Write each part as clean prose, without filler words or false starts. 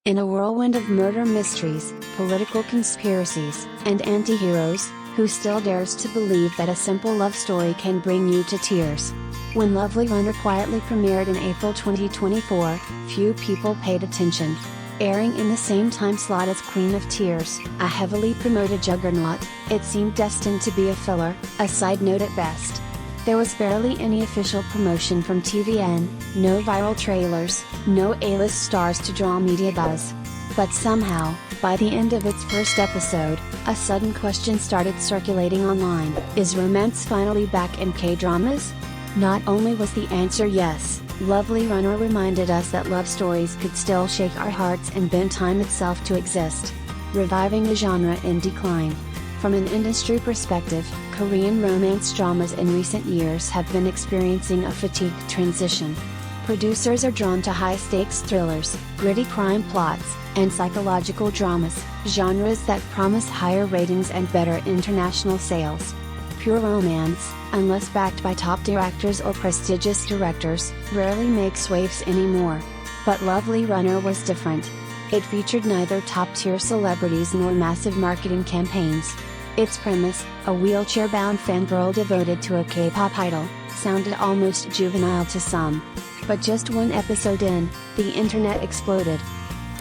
In a whirlwind of murder mysteries, political conspiracies, and anti-heroes, who still dares to believe that a simple love story can bring you to tears? When Lovely Runner quietly premiered in April 2024, few people paid attention. Airing in the same time slot as Queen of Tears, a heavily promoted juggernaut, it seemed destined to be a filler, a side note at best. There was barely any official promotion from TVN, no viral trailers, no A-list stars to draw media buzz. But somehow, by the end of its first episode, a sudden question started circulating online: is romance finally back in K-dramas? Not only was the answer yes, Lovely Runner reminded us that love stories could still shake our hearts and bend time itself to exist, reviving a genre in decline. From an industry perspective, Korean romance dramas in recent years have been experiencing a fatigued transition. Producers are drawn to high-stakes thrillers, gritty crime plots, and psychological dramas, genres that promise higher ratings and better international sales. Pure romance, unless backed by top-tier actors or prestigious directors, rarely makes waves anymore. But Lovely Runner was different. It featured neither top-tier celebrities nor massive marketing campaigns. Its premise, a wheelchair-bound fangirl devoted to a K-pop idol, sounded almost juvenile to some. But just one episode in, the internet exploded.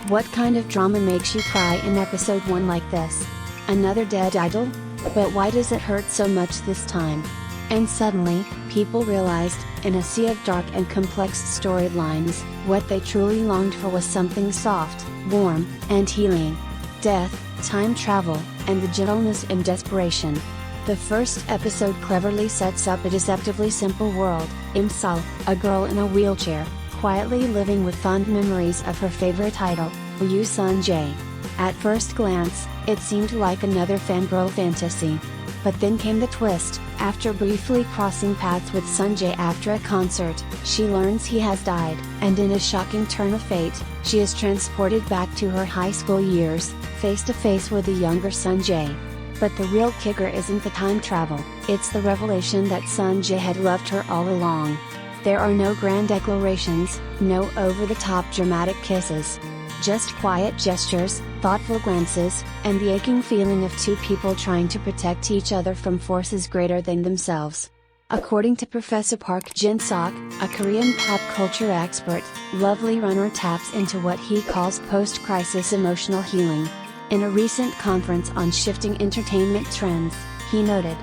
What kind of drama makes you cry in episode 1 like this? Another dead idol? But why does it hurt so much this time? And suddenly, people realized, in a sea of dark and complex storylines, what they truly longed for was something soft, warm, and healing. Death, time travel, and the gentleness in desperation. The first episode cleverly sets up a deceptively simple world: Imsal, a girl in a wheelchair, quietly living with fond memories of her favorite idol, Woo Sun-jae. At first glance, it seemed like another fangirl fantasy. But then came the twist: after briefly crossing paths with Sun-jae after a concert, she learns he has died, and in a shocking turn of fate, she is transported back to her high school years, face to face with the younger Sun-jae. But the real kicker isn't the time travel, it's the revelation that Sun-jae had loved her all along. There are no grand declarations, no over-the-top dramatic kisses. Just quiet gestures, thoughtful glances, and the aching feeling of two people trying to protect each other from forces greater than themselves. According to Professor Park Jin-sok, a Korean pop culture expert, Lovely Runner taps into what he calls post-crisis emotional healing. In a recent conference on shifting entertainment trends, he noted,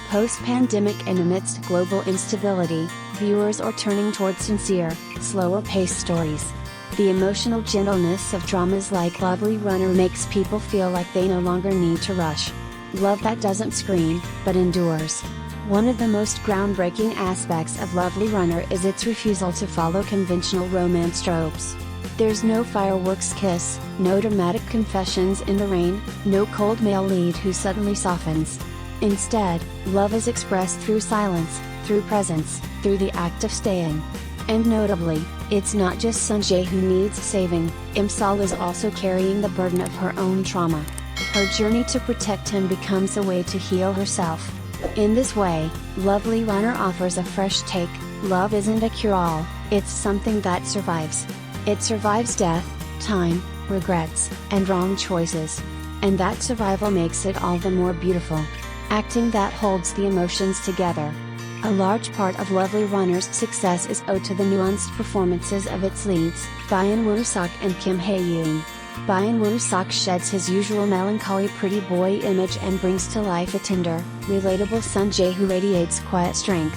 post-pandemic and amidst global instability, viewers are turning toward sincere, slower-paced stories. The emotional gentleness of dramas like Lovely Runner makes people feel like they no longer need to rush. Love that doesn't scream, but endures. One of the most groundbreaking aspects of Lovely Runner is its refusal to follow conventional romance tropes. There's no fireworks kiss, no dramatic confessions in the rain, no cold male lead who suddenly softens. Instead, love is expressed through silence, through presence, through the act of staying. And notably, it's not just Sun-jae who needs saving, Imsal is also carrying the burden of her own trauma. Her journey to protect him becomes a way to heal herself. In this way, Lovely Runner offers a fresh take. Love isn't a cure-all, it's something that survives. It survives death, time, regrets, and wrong choices. And that survival makes it all the more beautiful. Acting that holds the emotions together. A large part of Lovely Runner's success is owed to the nuanced performances of its leads, Byeon and Woo-seok and Hye-yoon. Byeon and Woo-seok sheds his usual melancholy pretty boy image and brings to life a tender, relatable Sun-jae who radiates quiet strength.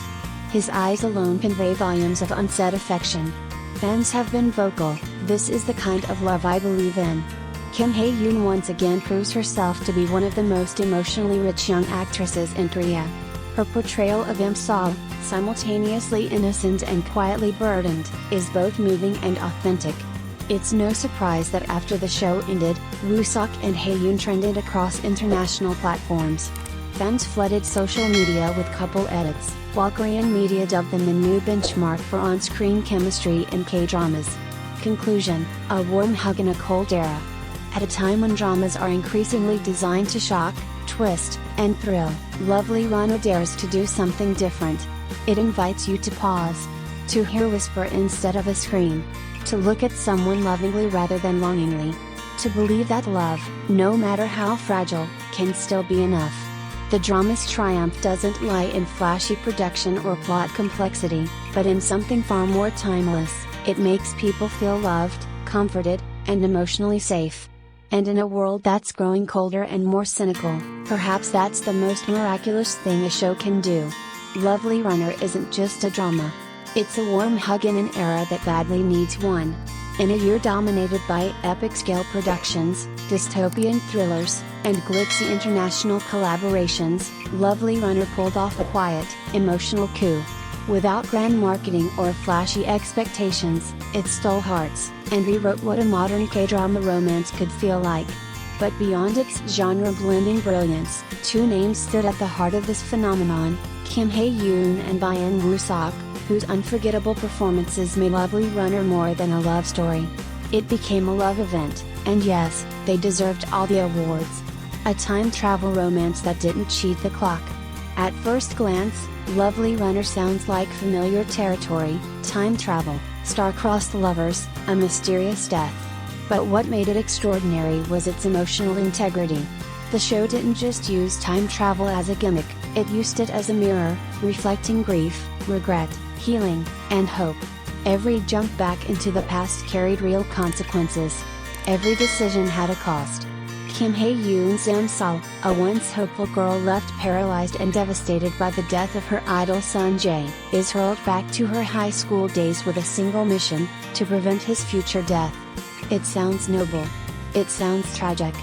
His eyes alone convey volumes of unsaid affection. Fans have been vocal, "This is the kind of love I believe in." Hye-yoon once again proves herself to be one of the most emotionally rich young actresses in Korea. Her portrayal of Imsal, simultaneously innocent and quietly burdened, is both moving and authentic. It's no surprise that after the show ended, Woo-seok and Hye-yoon trended across international platforms. Fans flooded social media with couple edits, while Korean media dubbed them the new benchmark for on-screen chemistry in K-dramas. Conclusion: a warm hug in a cold era. At a time when dramas are increasingly designed to shock, twist, and thrill, Lovely Runner dares to do something different. It invites you to pause. To hear whisper instead of a scream. To look at someone lovingly rather than longingly. To believe that love, no matter how fragile, can still be enough. The drama's triumph doesn't lie in flashy production or plot complexity, but in something far more timeless. It makes people feel loved, comforted, and emotionally safe. And in a world that's growing colder and more cynical, perhaps that's the most miraculous thing a show can do. Lovely Runner isn't just a drama. It's a warm hug in an era that badly needs one. In a year dominated by epic-scale productions, dystopian thrillers, and glitzy international collaborations, Lovely Runner pulled off a quiet, emotional coup. Without grand marketing or flashy expectations, it stole hearts, and rewrote what a modern K-drama romance could feel like. But beyond its genre-blending brilliance, two names stood at the heart of this phenomenon: Kim Hye-yoon and Byeon Woo-seok, whose unforgettable performances made Lovely Runner more than a love story. It became a love event, and yes, they deserved all the awards. A time travel romance that didn't cheat the clock. At first glance, Lovely Runner sounds like familiar territory: time travel, star-crossed lovers, a mysterious death. But what made it extraordinary was its emotional integrity. The show didn't just use time travel as a gimmick, it used it as a mirror, reflecting grief, regret, healing, and hope. Every jump back into the past carried real consequences. Every decision had a cost. Kim Hye-yoon's Sol, a once hopeful girl left paralyzed and devastated by the death of her idol Sun Jae, is hurled back to her high school days with a single mission: to prevent his future death. It sounds noble. It sounds tragic.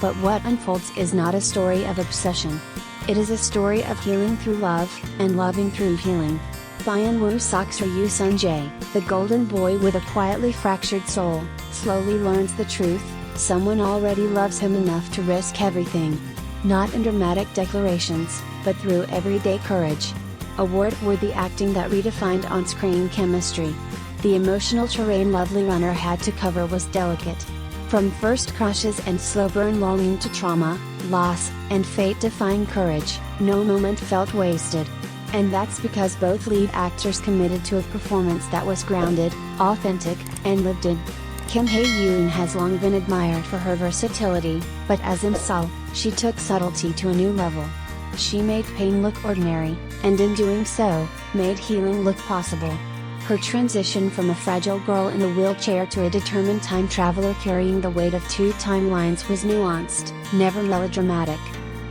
But what unfolds is not a story of obsession. It is a story of healing through love, and loving through healing. Byeon Woo-seok's Ryu Sun Jae, the golden boy with a quietly fractured soul, slowly learns the truth: someone already loves him enough to risk everything. Not in dramatic declarations, but through everyday courage. Award-worthy acting that redefined on-screen chemistry. The emotional terrain Lovely Runner had to cover was delicate. From first crushes and slow burn longing to trauma, loss, and fate-defying courage, no moment felt wasted. And that's because both lead actors committed to a performance that was grounded, authentic, and lived in. Kim Hye-yoon has long been admired for her versatility, but as Sol, she took subtlety to a new level. She made pain look ordinary, and in doing so, made healing look possible. Her transition from a fragile girl in a wheelchair to a determined time traveler carrying the weight of two timelines was nuanced, never melodramatic.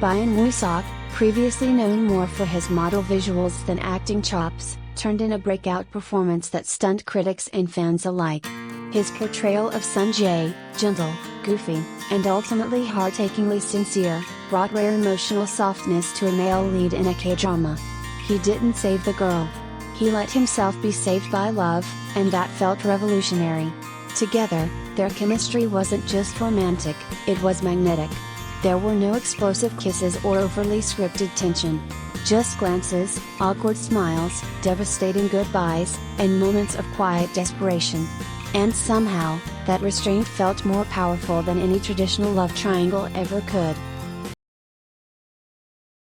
Byeon Woo-seok, previously known more for his model visuals than acting chops, turned in a breakout performance that stunned critics and fans alike. His portrayal of Sun Jae, gentle, goofy, and ultimately heart-achingly sincere, brought rare emotional softness to a male lead in a K-drama. He didn't save the girl. He let himself be saved by love, and that felt revolutionary. Together, their chemistry wasn't just romantic, it was magnetic. There were no explosive kisses or overly scripted tension. Just glances, awkward smiles, devastating goodbyes, and moments of quiet desperation. And somehow, that restraint felt more powerful than any traditional love triangle ever could.